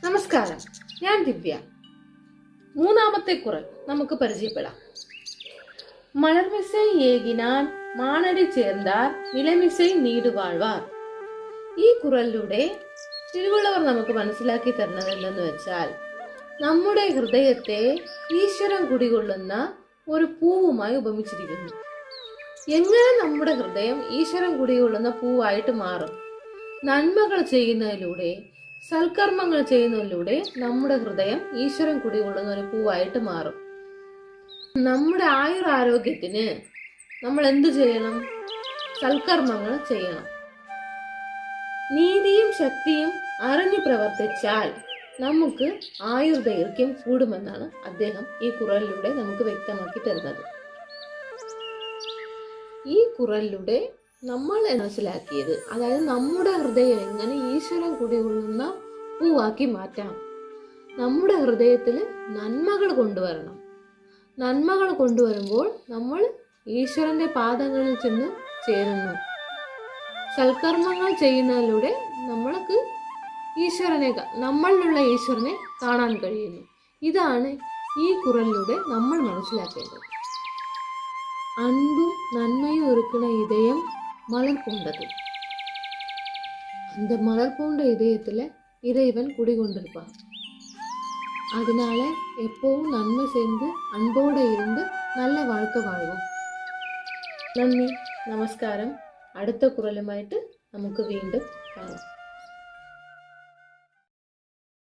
നമസ്കാരം, ഞാൻ ദിവ്യ. മൂന്നാമത്തെ കുറൽ നമുക്ക് പരിചയപ്പെടാം. മലർമിസൈ ഏകിനാൻ മാണടി ചേർந்தாർ നിലമിസൈ നീടു വാഴ്വാർ. ഈ കുറലിലൂടെ തിരുവള്ളുവർ നമുക്ക് മനസ്സിലാക്കി തരുന്നത് എന്തെന്ന് വെച്ചാൽ, നമ്മുടെ ഹൃദയത്തെ ഈശ്വരൻ കുടികൊള്ളുന്ന ഒരു പൂവുമായി ഉപമിച്ചിരിക്കുന്നു. എങ്ങനെ നമ്മുടെ ഹൃദയം ഈശ്വരൻ കുടികൊള്ളുന്ന പൂവായിട്ട് മാറും? നന്മകൾ ചെയ്യുന്നതിലൂടെ, സൽക്കർമ്മങ്ങൾ ചെയ്യുന്നതിലൂടെ നമ്മുടെ ഹൃദയം ഈശ്വരൻ കുടികൊള്ളുന്ന ഒരു പൂവായിട്ട് മാറും. നമ്മുടെ ആയുരാരോഗ്യത്തിന് നമ്മൾ എന്ത് ചെയ്യണം? സൽക്കർമ്മങ്ങൾ ചെയ്യണം. നീതിയും ശക്തിയും അറിഞ്ഞു പ്രവർത്തിച്ചാൽ നമുക്ക് ആയുർദൈർഘ്യം കൂടുമെന്നാണ് അദ്ദേഹം ഈ കുറലിലൂടെ നമുക്ക് വ്യക്തമാക്കി തരുന്നത്. ഈ കുറലിലൂടെ നമ്മൾ മനസ്സിലാക്കിയത്, അതായത് നമ്മുടെ ഹൃദയം എങ്ങനെ ഈശ്വരൻ കുടികൊള്ളുന്ന പൂവാക്കി മാറ്റാം. നമ്മുടെ ഹൃദയത്തിൽ നന്മകൾ കൊണ്ടുവരണം. നന്മകൾ കൊണ്ടുവരുമ്പോൾ നമ്മൾ ഈശ്വരന്റെ പാദങ്ങളിൽ ചെന്ന് ചേരുന്നു. സൽക്കർമ്മങ്ങൾ ചെയ്യുന്നതിലൂടെ നമ്മൾക്ക് നമ്മളിലുള്ള ഈശ്വരനെ കാണാൻ കഴിയുന്നു. ഇതാണ് ഈ കുറലിലൂടെ നമ്മൾ മനസ്സിലാക്കേണ്ടത്. அன்பும் நன்மையும் இருக்கிற இதயம் மலர் பூண்டது. அந்த மலர் பூண்ட இதயத்துல இறைவன் குடிகொண்டிருப்பான். அதனால எப்பவும் நன்மை சேர்ந்து அன்போட இருந்து நல்ல வாழ்க்கை வாழ்வோம். നന്ദി, നമസ്കാരം. അടുത്ത കുറലുമായിട്ട് നമുക്ക് വീണ്ടും കാണാം.